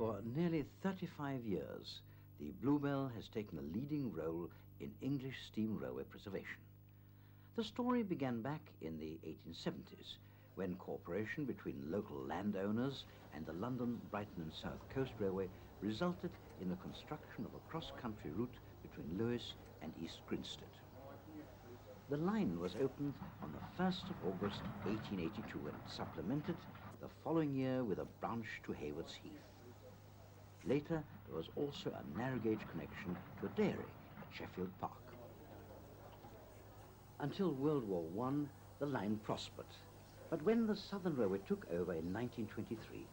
For nearly 35 years, the Bluebell has taken a leading role in English steam railway preservation. The story began back in the 1870s, when cooperation between local landowners and the London, Brighton and South Coast Railway resulted in the construction of a cross-country route between Lewes and East Grinstead. The line was opened on the 1st of August 1882 and supplemented the following year with a branch to Haywards Heath. Later, there was also a narrow gauge connection to a dairy at Sheffield Park. Until World War I, the line prospered. But when the Southern Railway took over in 1923,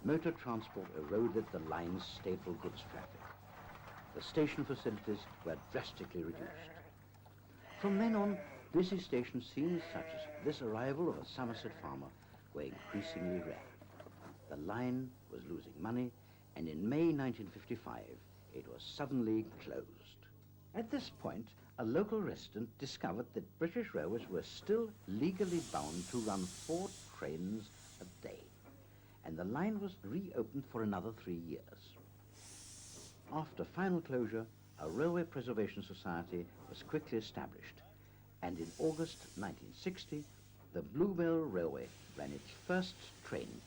motor transport eroded the line's staple goods traffic. The station facilities were drastically reduced. From then on, busy station scenes such as this arrival of a Somerset farmer were increasingly rare. The line was losing money, and in May 1955, it was suddenly closed. At this point, a local resident discovered that British Railways were still legally bound to run 4 trains a day, and the line was reopened for another 3 years. After final closure, a Railway Preservation Society was quickly established, and in August 1960, the Bluebell Railway ran its first train.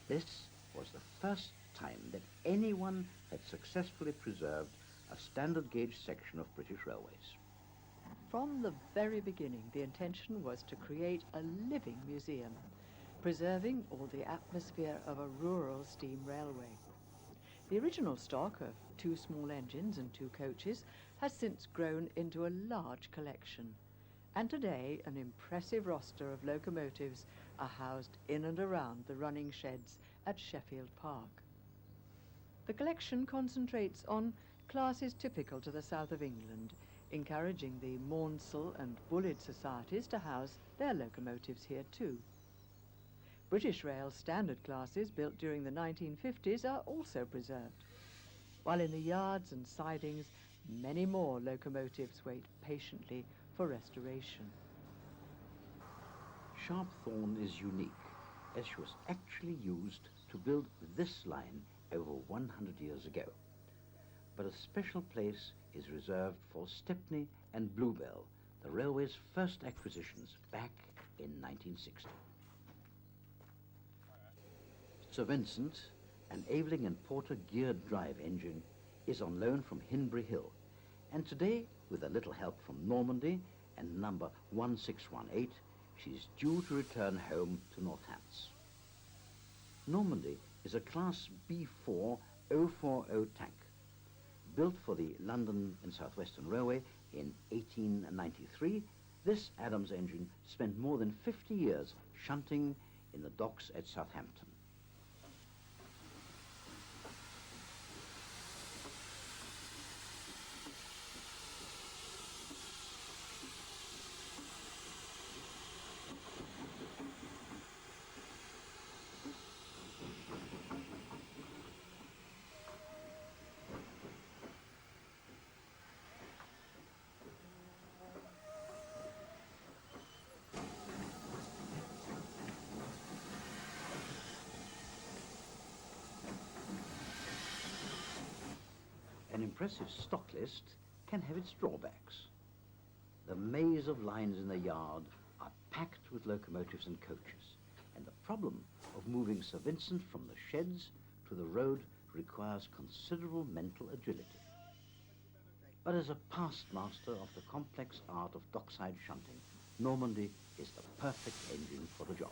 This was the first time that anyone had successfully preserved a standard gauge section of British railways. From the very beginning, the intention was to create a living museum, preserving all the atmosphere of a rural steam railway. The original stock of 2 small engines and 2 coaches has since grown into a large collection, and today an impressive roster of locomotives are housed in and around the running sheds at Sheffield Park. The collection concentrates on classes typical to the south of England, encouraging the Maunsell and Bullard societies to house their locomotives here too. British Rail's standard classes built during the 1950s are also preserved, while in the yards and sidings many more locomotives wait patiently for restoration. Sharpthorne is unique, as she was actually used to build this line over 100 years ago. But a special place is reserved for Stepney and Bluebell, the railway's first acquisitions back in 1960. Sir Vincent, an Aveling and Porter geared drive engine, is on loan from Hinbury Hill, and today, with a little help from Normandy and number 1618, she's due to return home to Northants. Normandy is a Class B4 040 tank. Built for the London and South Western Railway in 1893, this Adams engine spent more than 50 years shunting in the docks at Southampton. An impressive stock list can have its drawbacks. The maze of lines in the yard are packed with locomotives and coaches, and the problem of moving Sir Vincent from the sheds to the road requires considerable mental agility. But as a past master of the complex art of dockside shunting, Normandy is the perfect engine for the job.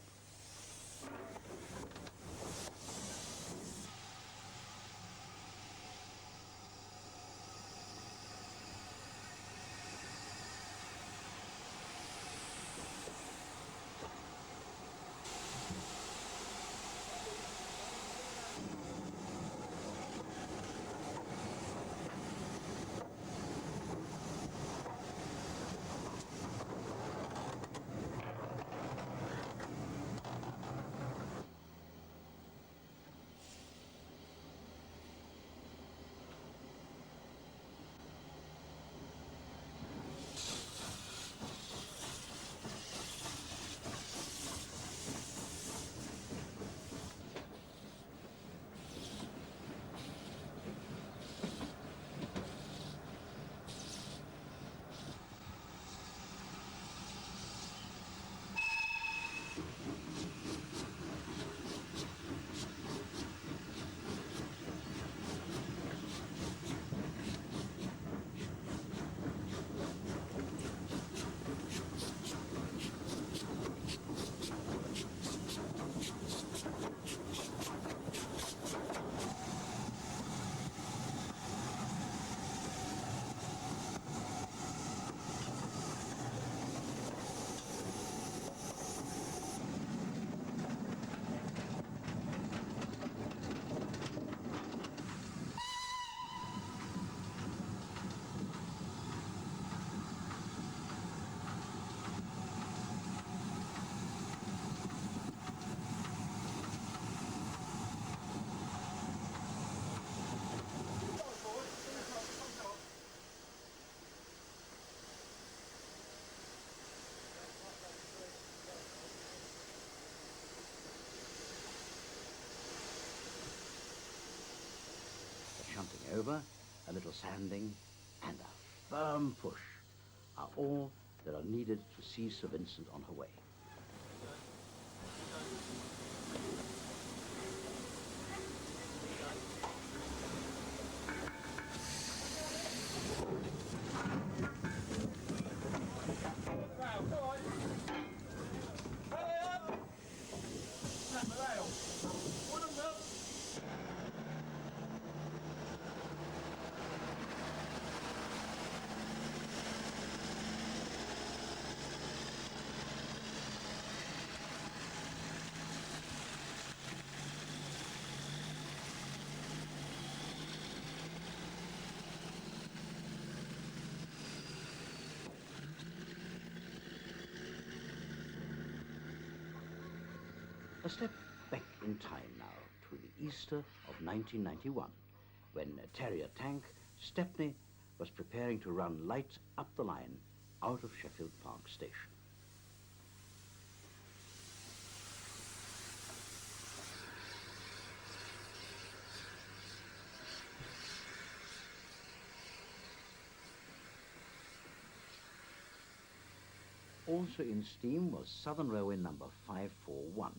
over, a little sanding, and a firm push are all that are needed to see Sir Vincent on her way. A step back in time now to the Easter of 1991, when Terrier Tank Stepney was preparing to run light up the line out of Sheffield Park Station. Also in steam was Southern Railway number 541,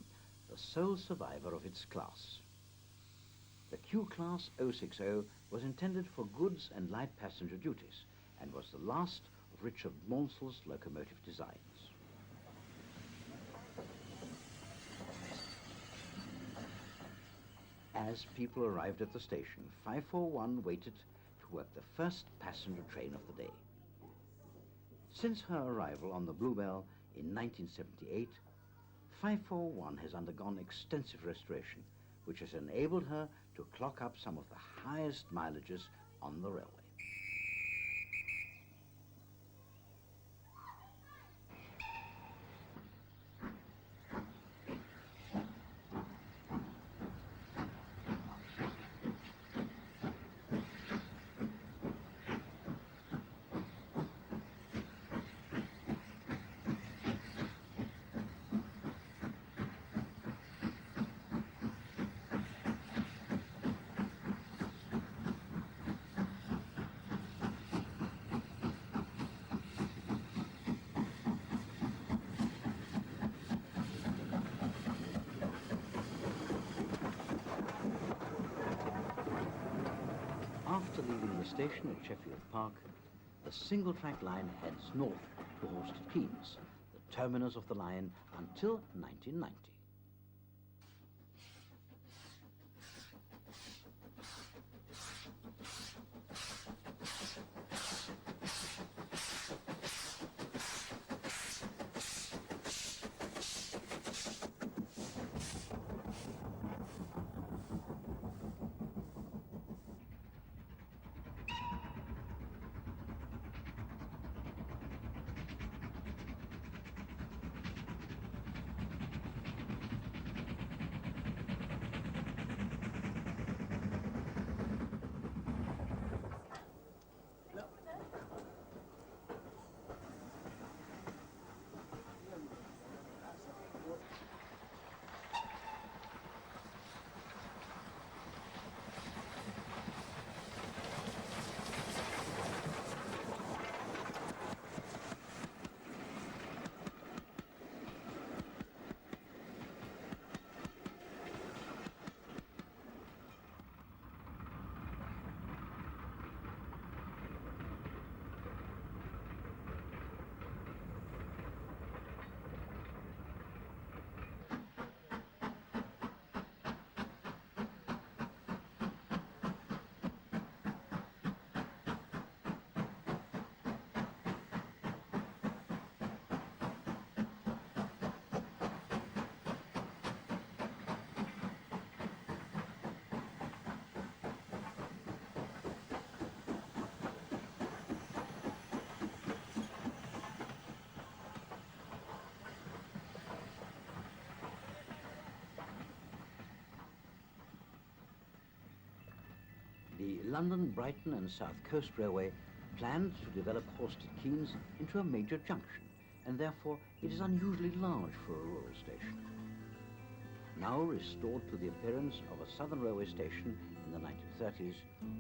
the sole survivor of its class. The Q-Class 060 was intended for goods and light passenger duties and was the last of Richard Maunsell's locomotive designs. As people arrived at the station, 541 waited to work the first passenger train of the day. Since her arrival on the Bluebell in 1978, 541 has undergone extensive restoration, which has enabled her to clock up some of the highest mileages on the railway. After leaving the station at Sheffield Park, the single-track line heads north to Horsted Keynes, the terminus of the line until 1990. The London, Brighton and South Coast Railway planned to develop Horsted Keynes into a major junction, and therefore it is unusually large for a rural station. Now restored to the appearance of a Southern Railway station in the 1930s,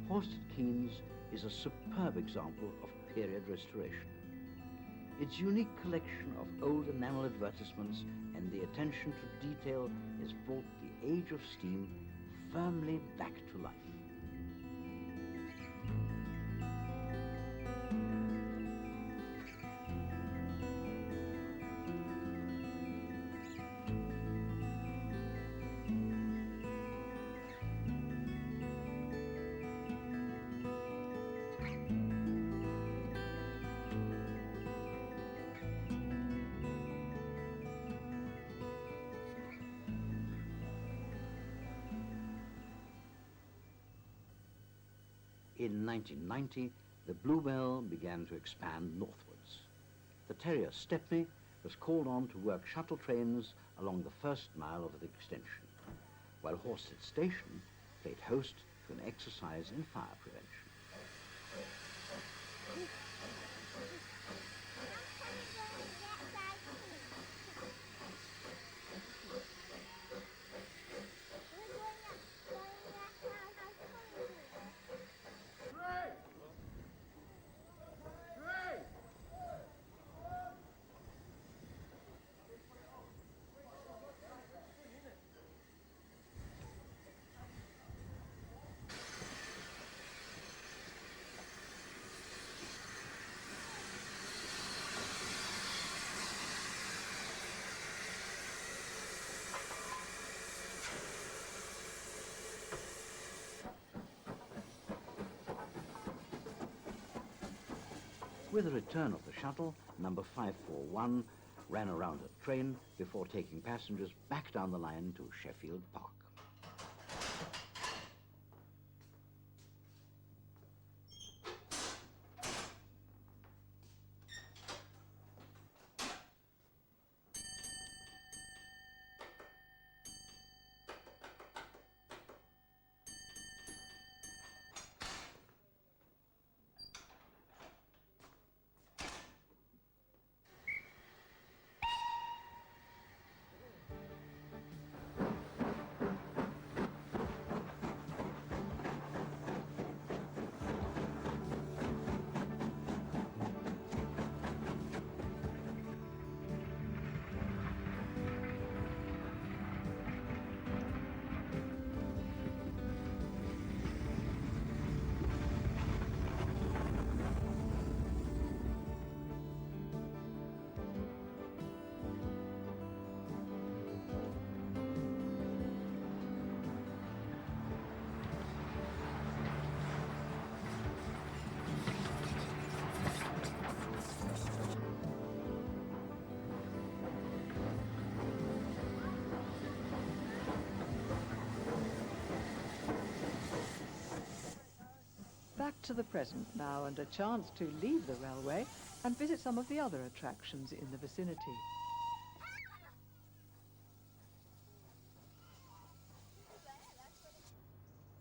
Horsted Keynes is a superb example of period restoration. Its unique collection of old enamel advertisements and the attention to detail has brought the age of steam firmly back to life. In 1990, the Bluebell began to expand northwards. The Terrier Stepney was called on to work shuttle trains along the first mile of the extension, while Horsted Station played host to an exercise in fire prevention. With the return of the shuttle, number 541 ran around the train before taking passengers back down the line to Sheffield Park. Back to the present now, and a chance to leave the railway and visit some of the other attractions in the vicinity.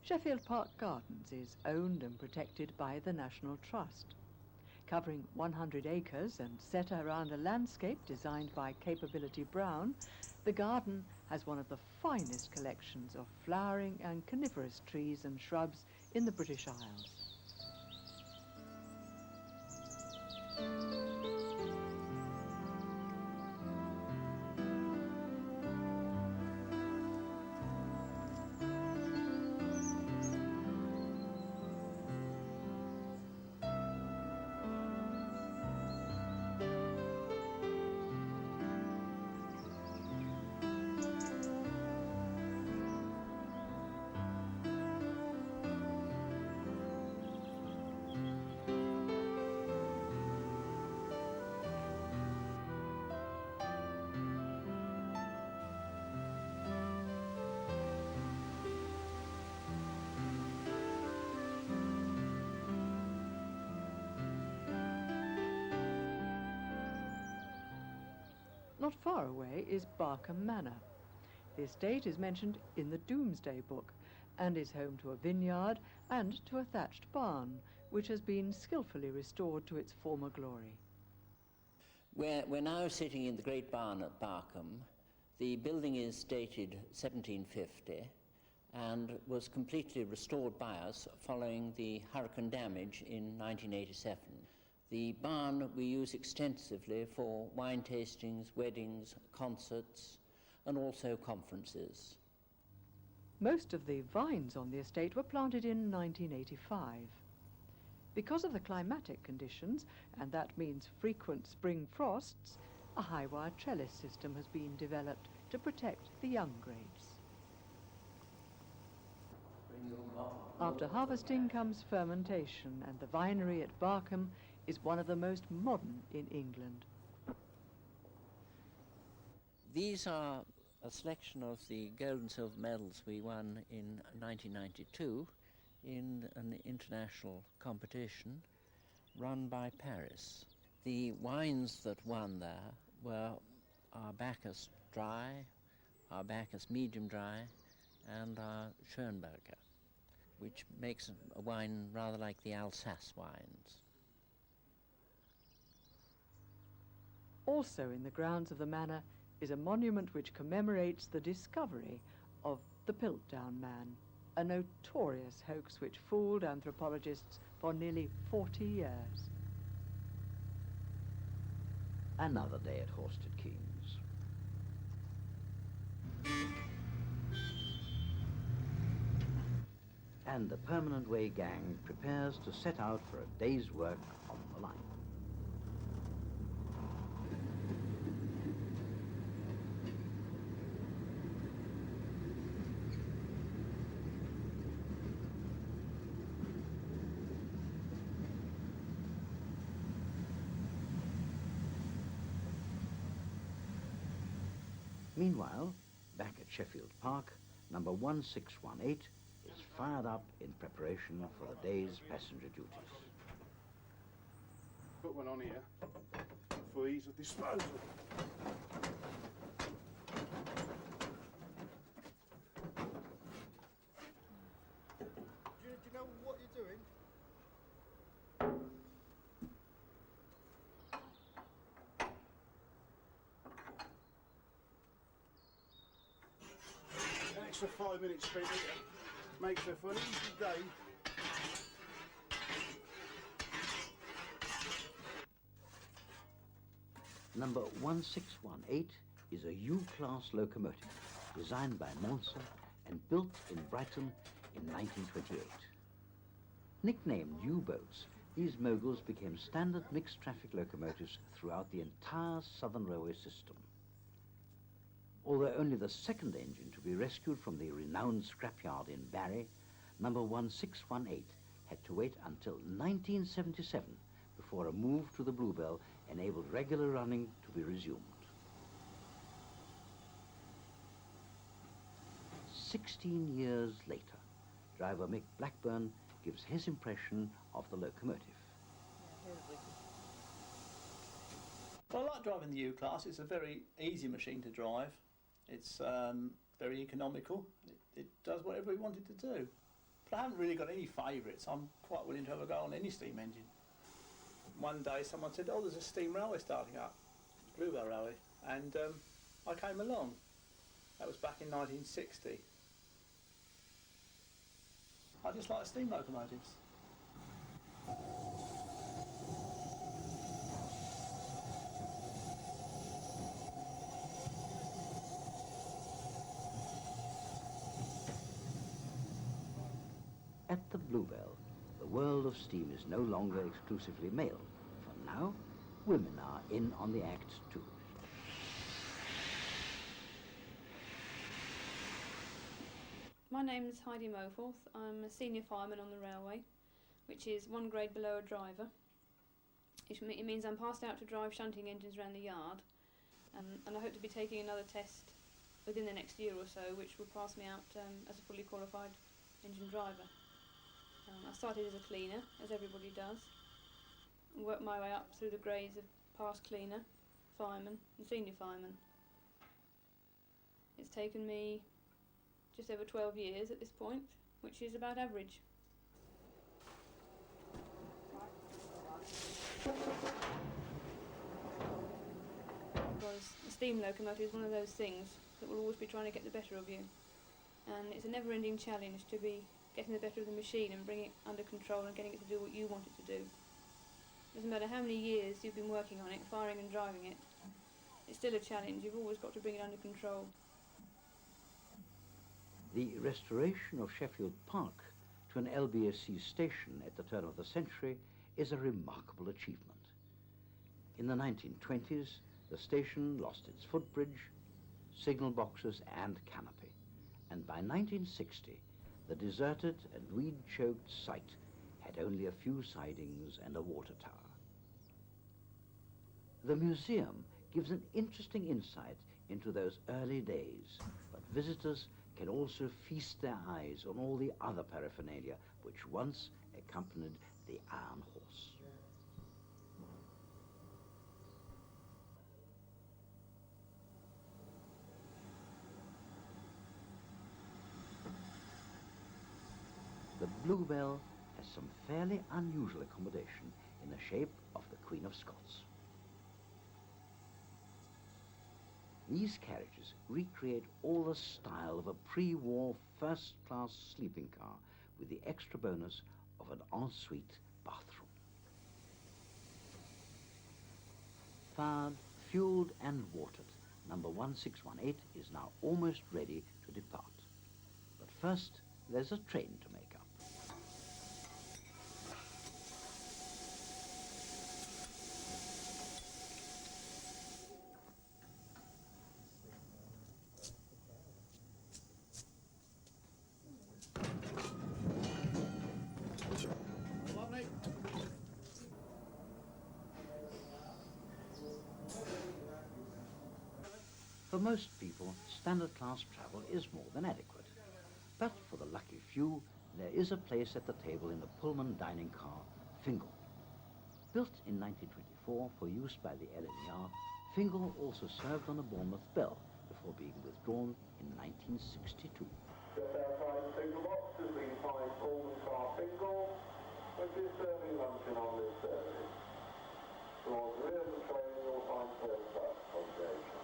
Sheffield Park Gardens is owned and protected by the National Trust. Covering 100 acres and set around a landscape designed by Capability Brown, the garden has one of the finest collections of flowering and coniferous trees and shrubs in the British Isles. Not far away is Barkham Manor. The estate is mentioned in the Domesday Book and is home to a vineyard and to a thatched barn, which has been skillfully restored to its former glory. We're now sitting in the great barn at Barkham. The building is dated 1750 and was completely restored by us following the hurricane damage in 1987. The barn we use extensively for wine tastings, weddings, concerts, and also conferences. Most of the vines on the estate were planted in 1985. Because of the climatic conditions, and that means frequent spring frosts, a high-wire trellis system has been developed to protect the young grapes. After harvesting comes fermentation, and the vinery at Barkham is one of the most modern in England. These are a selection of the gold and silver medals we won in 1992 in an international competition run by Paris. The wines that won there were our Bacchus Dry, our Bacchus Medium Dry, and our Schönberger, which makes a wine rather like the Alsace wines. Also in the grounds of the manor is a monument which commemorates the discovery of the Piltdown Man, a notorious hoax which fooled anthropologists for nearly 40 years. Another day at Horsted Keynes. And the Permanent Way gang prepares to set out for a day's work on the line. Meanwhile, back at Sheffield Park, number 1618 is fired up in preparation for the day's passenger duties. Put one on here for ease of disposal. Do you know what you're doing? An extra 5 minutes spent here makes her for an easy day. Number 1618 is a U-class locomotive designed by Monson and built in Brighton in 1928. Nicknamed U-boats, these moguls became standard mixed traffic locomotives throughout the entire Southern Railway system. Although only the second engine to be rescued from the renowned scrapyard in Barry, number 1618 had to wait until 1977 before a move to the Bluebell enabled regular running to be resumed. 16 years later, driver Mick Blackburn gives his impression of the locomotive. Well, I like driving the U-Class. It's a very easy machine to drive. It's very economical. It does whatever we want it to do. But I haven't really got any favourites. I'm quite willing to have a go on any steam engine. One day someone said, oh, there's a steam railway starting up, Bluebell Railway, and I came along. That was back in 1960. I just like steam locomotives. At the Bluebell, the world of steam is no longer exclusively male. For now, women are in on the act too. My name is Heidi Moforth. I'm a senior fireman on the railway, which is one grade below a driver. It means I'm passed out to drive shunting engines around the yard, and I hope to be taking another test within the next year or so, which will pass me out as a fully qualified engine driver. I started as a cleaner, as everybody does, and worked my way up through the grades of past cleaner, fireman and senior fireman. It's taken me just over 12 years at this point, which is about average. because a steam locomotive is one of those things that will always be trying to get the better of you. And it's a never-ending challenge to be getting the better of the machine and bringing it under control and getting it to do what you want it to do. Doesn't matter how many years you've been working on it, firing and driving it, it's still a challenge. You've always got to bring it under control. The restoration of Sheffield Park to an LBSC station at the turn of the century is a remarkable achievement. In the 1920s, the station lost its footbridge, signal boxes and canopy, and by 1960, the deserted and weed-choked site had only a few sidings and a water tower. The museum gives an interesting insight into those early days, but visitors can also feast their eyes on all the other paraphernalia which once accompanied the Iron Horse. The Bluebell has some fairly unusual accommodation in the shape of the Queen of Scots. These carriages recreate all the style of a pre-war first-class sleeping car with the extra bonus of an ensuite bathroom. Fired, fueled and watered, number 1618 is now almost ready to depart. But first, there's a train to make up. For most people, standard class travel is more than adequate. But for the lucky few, there is a place at the table in the Pullman dining car, Fingal. Built in 1924 for use by the LNER, Fingal also served on the Bournemouth Bell before being withdrawn in 1962. Just outside the signal box has been fine Pullman car Fingal, which is serving luncheon on this service. Towards the rear of the train you'll find first class accommodation.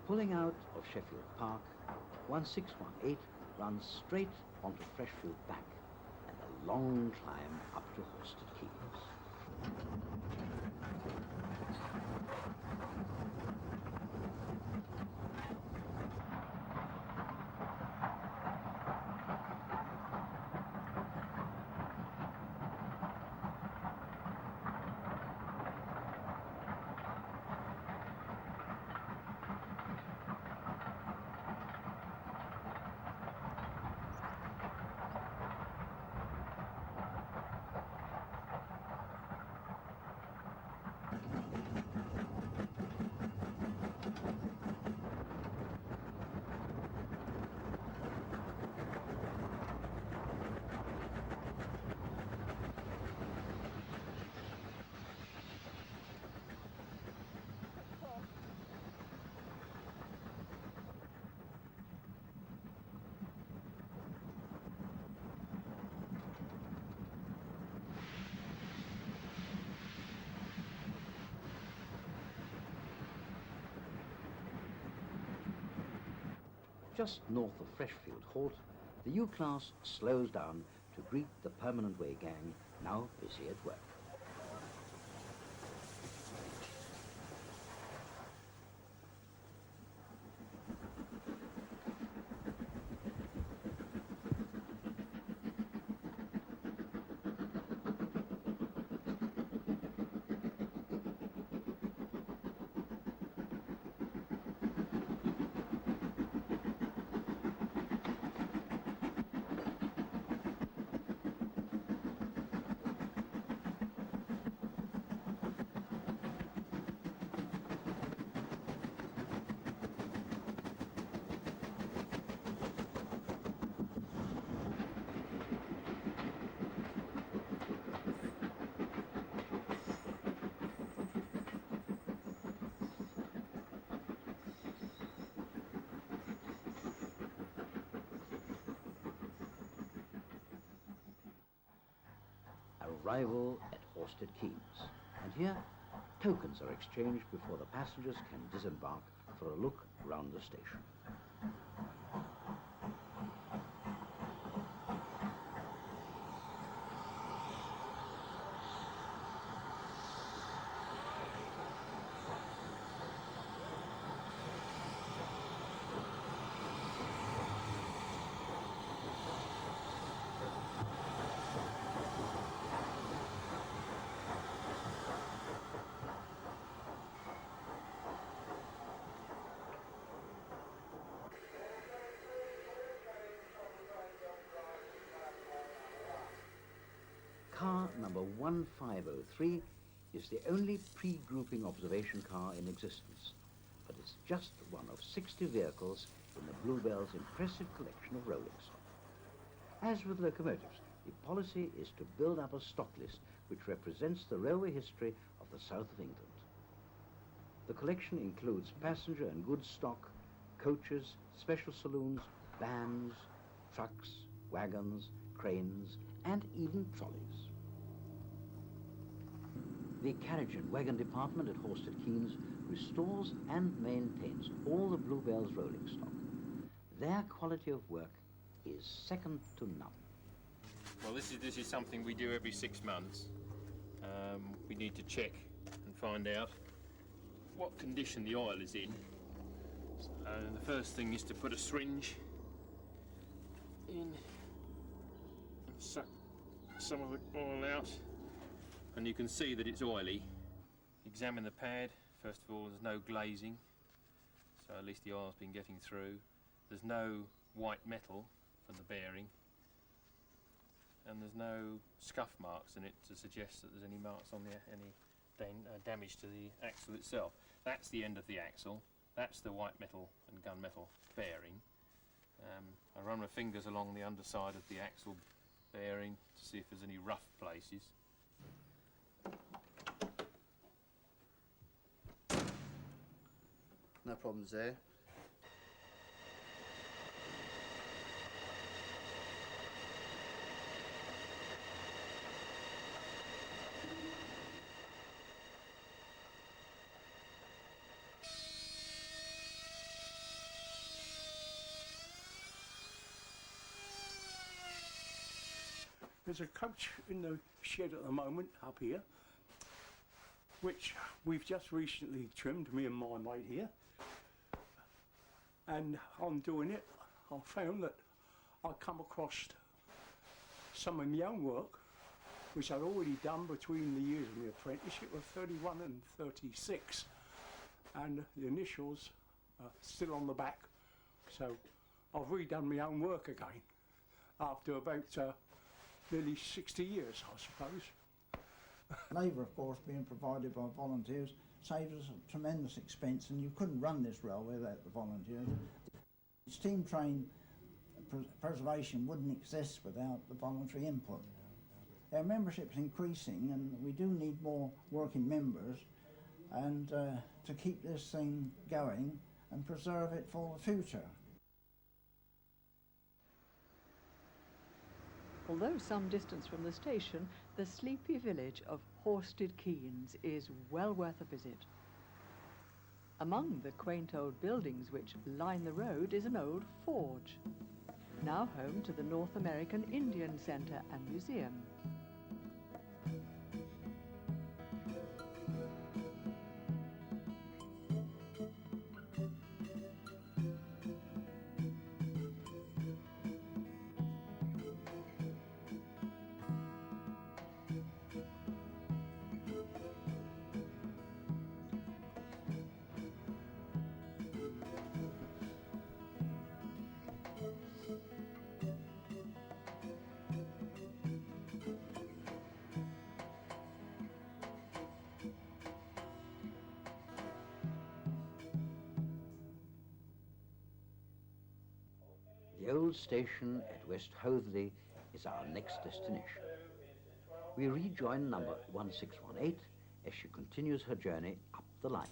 Pulling out of Sheffield Park, 1618 runs straight onto Freshfield Bank and a long climb up to Horsted Quays. Just north of Freshfield Halt, the U-Class slows down to greet the Permanent Way gang, now busy at work. arrival at Horsted Keynes. And here, tokens are exchanged before the passengers can disembark for a look round the station. Car number 1503 is the only pre-grouping observation car in existence, but it's just one of 60 vehicles in the Bluebell's impressive collection of rolling stock. As with locomotives, the policy is to build up a stock list which represents the railway history of the south of England. The collection includes passenger and goods stock, coaches, special saloons, vans, trucks, wagons, cranes, and even trolleys. The carriage and wagon department at Horsted Keynes restores and maintains all the Bluebell's rolling stock. Their quality of work is second to none. Well, this is something we do every 6 months. We need to check and find out what condition the oil is in. And the first thing is to put a syringe in and suck some of the oil out. And you can see that it's oily. Examine the pad. First of all, there's no glazing, so at least the oil's been getting through. There's no white metal from the bearing, and there's no scuff marks in it to suggest that there's any marks on any damage to the axle itself. That's the end of the axle. That's the white metal and gunmetal bearing. I run my fingers along the underside of the axle bearing to see if there's any rough places. No problems there. There's a coach in the shed at the moment up here, which we've just recently trimmed, me and my mate here. And on doing it, I found that I come across some of my own work, which I'd already done between the years of my apprenticeship of 31 and 36. And the initials are still on the back. So I've redone my own work again, after about nearly 60 years, I suppose. Labour, of course, being provided by volunteers, saved us a tremendous expense, and you couldn't run this railway without the volunteers. Steam train preservation wouldn't exist without the voluntary input. Our membership's increasing, and we do need more working members, and to keep this thing going and preserve it for the future. Although some distance from the station, the sleepy village of Horsted Keynes is well worth a visit. Among the quaint old buildings which line the road is an old forge, now home to the North American Indian Centre and Museum. The old station at West Hoathly is our next destination. We rejoin number 1618 as she continues her journey up the line.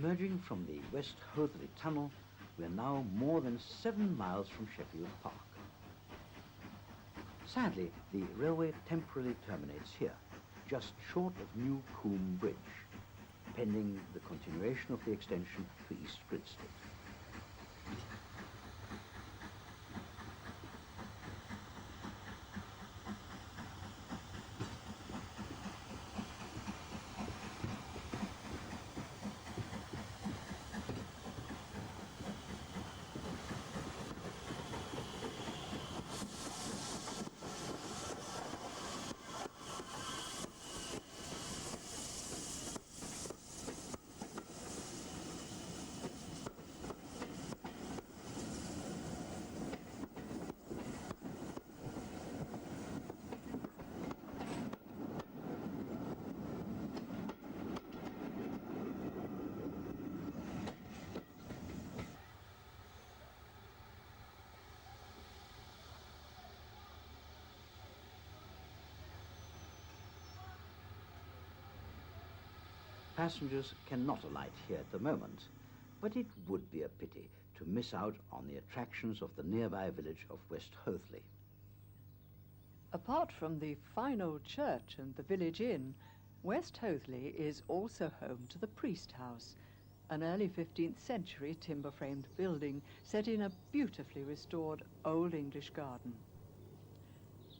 Emerging from the West Hoathly Tunnel, we are now more than 7 miles from Sheffield Park. Sadly, the railway temporarily terminates here, just short of New Coombe Bridge, pending the continuation of the extension to East Gridstead. Passengers cannot alight here at the moment, but it would be a pity to miss out on the attractions of the nearby village of West Hoathly. Apart from the fine old church and the village inn, West Hoathly is also home to the Priest House, an early 15th century timber-framed building set in a beautifully restored Old English garden.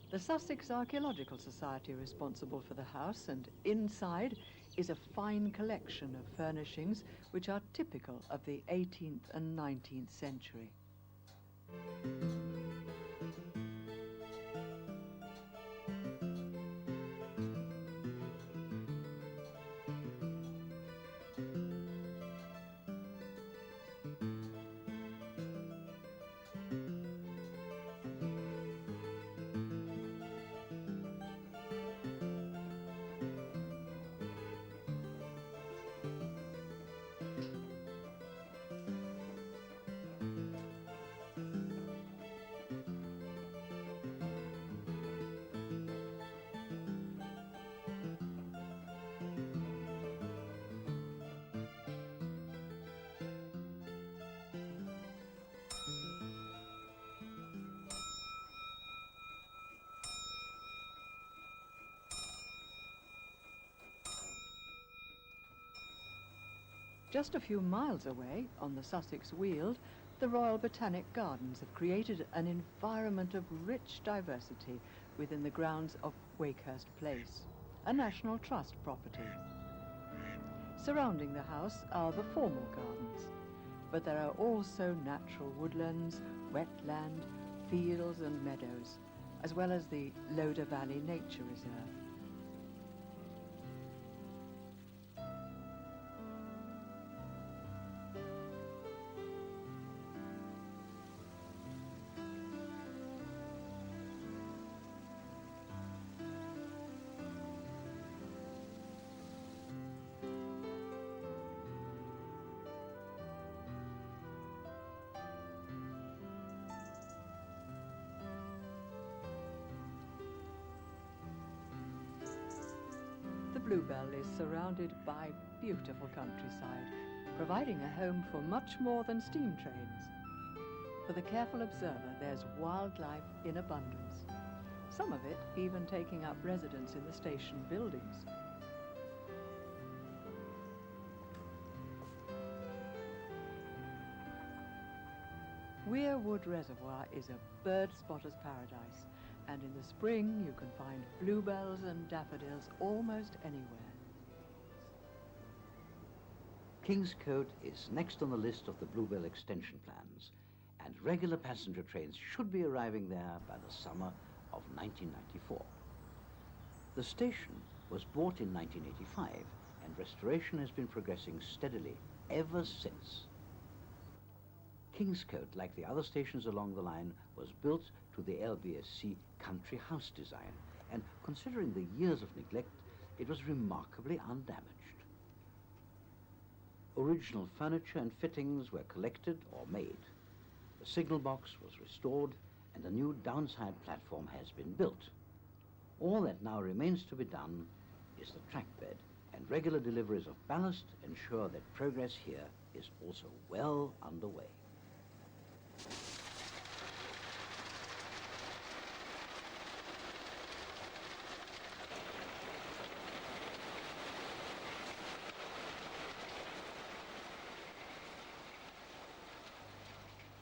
The Sussex Archaeological Society are responsible for the house, and inside is a fine collection of furnishings which are typical of the 18th and 19th century. Just a few miles away, on the Sussex Weald, the Royal Botanic Gardens have created an environment of rich diversity within the grounds of Wakehurst Place, a National Trust property. Surrounding the house are the formal gardens, but there are also natural woodlands, wetland, fields and meadows, as well as the Loder Valley Nature Reserve. Bluebell is surrounded by beautiful countryside, providing a home for much more than steam trains. For the careful observer, there's wildlife in abundance, some of it even taking up residence in the station buildings. Weir Wood Reservoir is a bird spotter's paradise, and in the spring you can find bluebells and daffodils almost anywhere. Kingscote is next on the list of the Bluebell extension plans, and regular passenger trains should be arriving there by the summer of 1994. The station was bought in 1985, and restoration has been progressing steadily ever since. Kingscote, like the other stations along the line, was built to the LBSC country house design, and considering the years of neglect, it was remarkably undamaged. Original furniture and fittings were collected or made. The signal box was restored, and a new downside platform has been built. All that now remains to be done is the track bed and regular deliveries of ballast ensure that progress here is also well underway.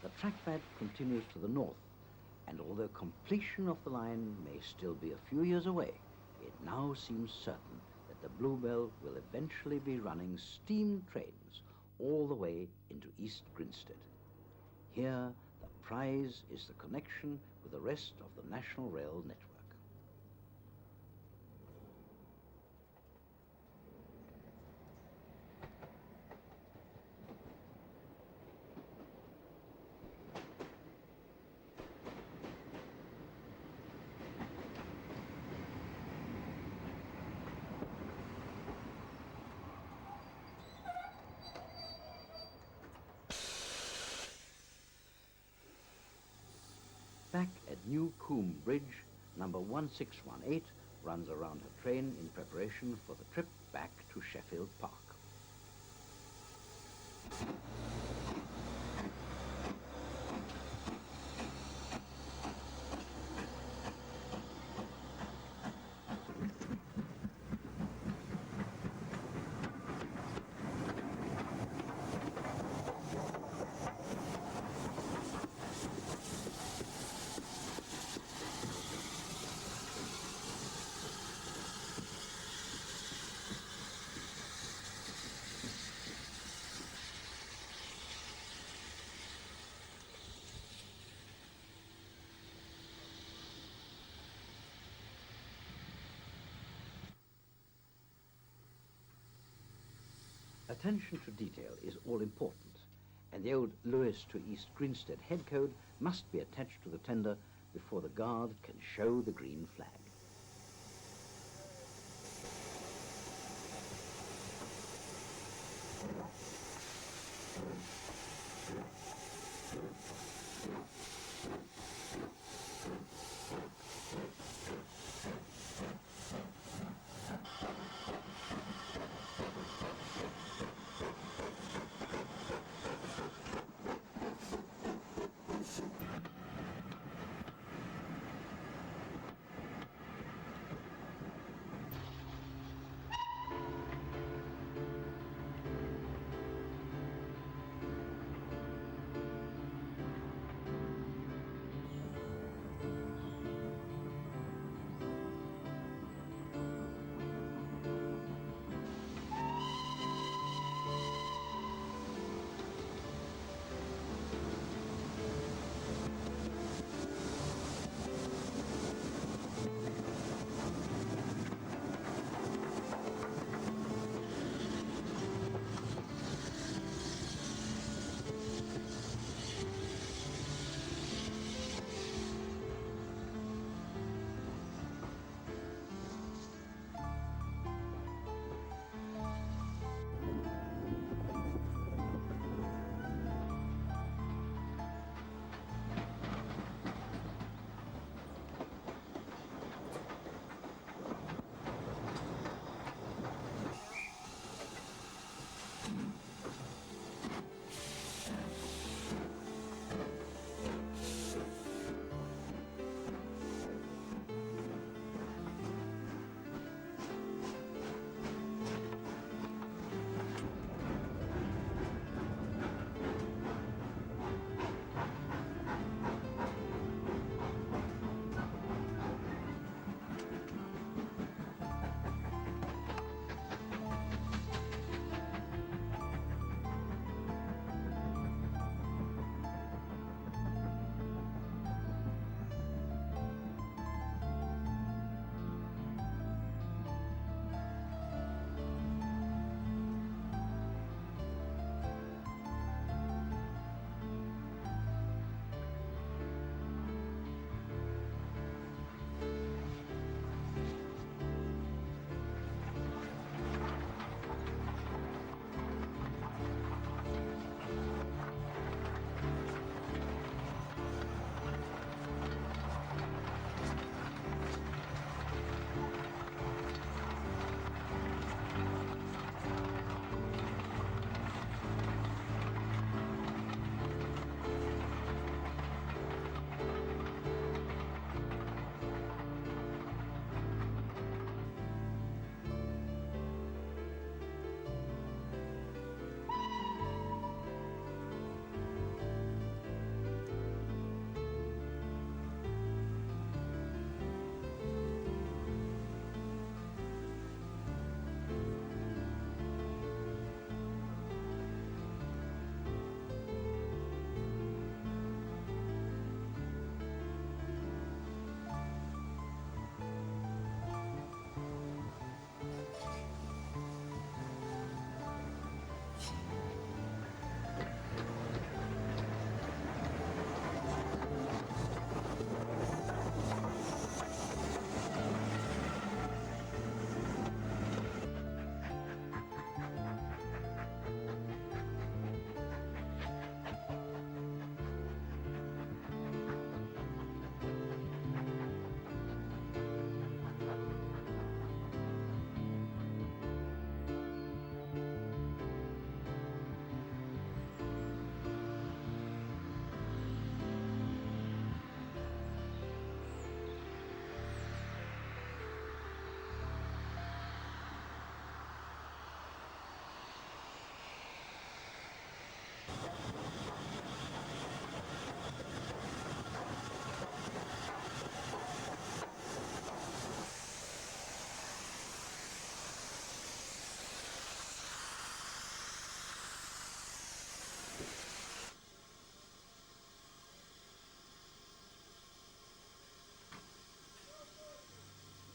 The trackpad continues to the north, and although completion of the line may still be a few years away, it now seems certain that the Bluebell will eventually be running steam trains all the way into East Grinstead. Here, the prize is the connection with the rest of the National Rail network. Back at New Coombe Bridge, number 1618 runs around her train in preparation for the trip back to Sheffield Park. Attention to detail is all important, and the old Lewis to East Grinstead head code must be attached to the tender before the guard can show the green flag.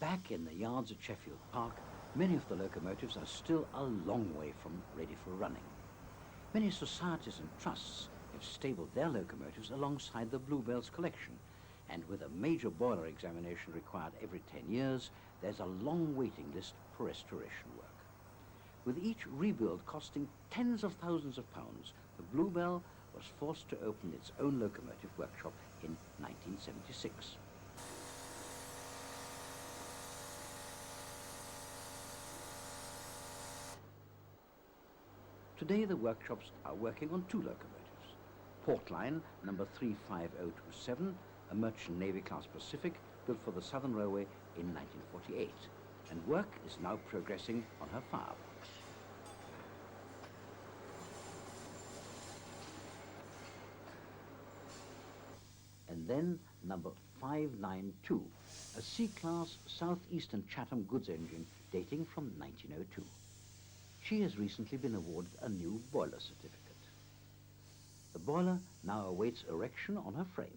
back in the yards at Sheffield Park, many of the locomotives are still a long way from ready for running. Many societies and trusts have stabled their locomotives alongside the Bluebell's collection, and with a major boiler examination required every 10 years, there's a long waiting list for restoration work. With each rebuild costing tens of thousands of pounds, the Bluebell was forced to open its own locomotive workshop in 1976. Today the workshops are working on two locomotives. Portline number 35027, a Merchant Navy class Pacific built for the Southern Railway in 1948, and work is now progressing on her firebox. And then number 592, a C-class Southeastern Chatham goods engine dating from 1902. She has recently been awarded a new boiler certificate. The boiler now awaits erection on her frames.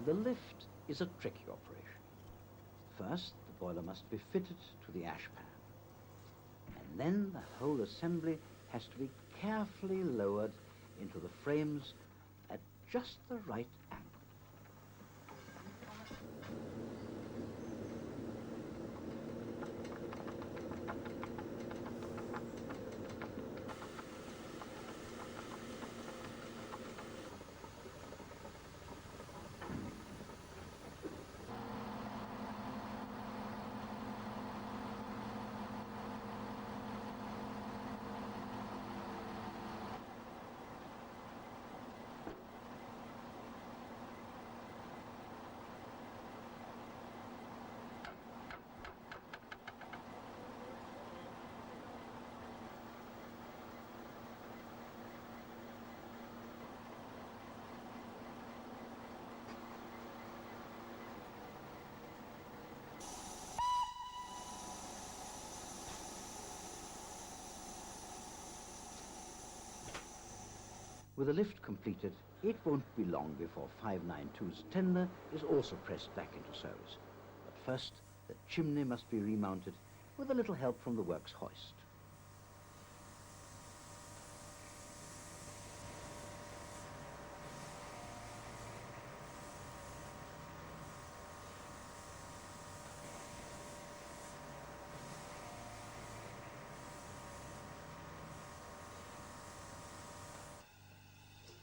The lift is a tricky operation. First, the boiler must be fitted to the ash pan, and then the whole assembly has to be carefully lowered into the frames at just the right angle. With the lift completed, it won't be long before 592's tender is also pressed back into service. But first, the chimney must be remounted with a little help from the works hoist.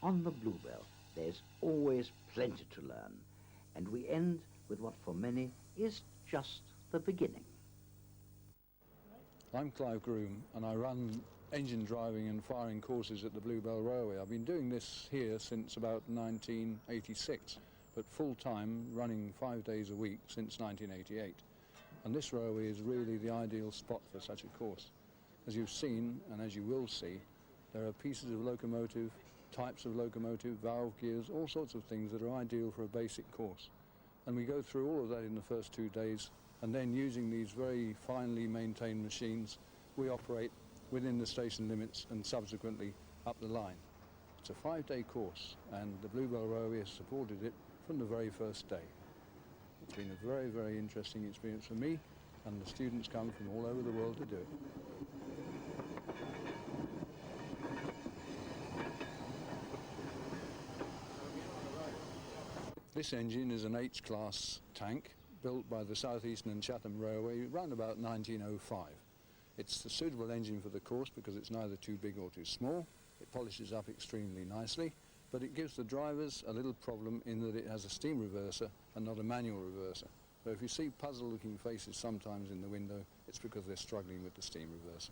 On the Bluebell, there's always plenty to learn, and we end with what for many is just the beginning. I'm Clive Groom, and I run engine driving and firing courses at the Bluebell Railway. I've been doing this here since about 1986, but full-time, running 5 days a week since 1988. And this railway is really the ideal spot for such a course. As you've seen, and as you will see, there are pieces of locomotive, types of locomotive, valve gears, all sorts of things that are ideal for a basic course. And we go through all of that in the first 2 days, and then using these very finely maintained machines, we operate within the station limits and subsequently up the line. It's a 5-day course, and the Bluebell Railway has supported it from the very first day. It's been a very, very interesting experience for me, and the students come from all over the world to do it. This engine is an H-class tank built by the South Eastern and Chatham Railway around about 1905. It's a suitable engine for the course because it's neither too big or too small. It polishes up extremely nicely, but it gives the drivers a little problem in that it has a steam reverser and not a manual reverser. So if you see puzzle-looking faces sometimes in the window, it's because they're struggling with the steam reverser.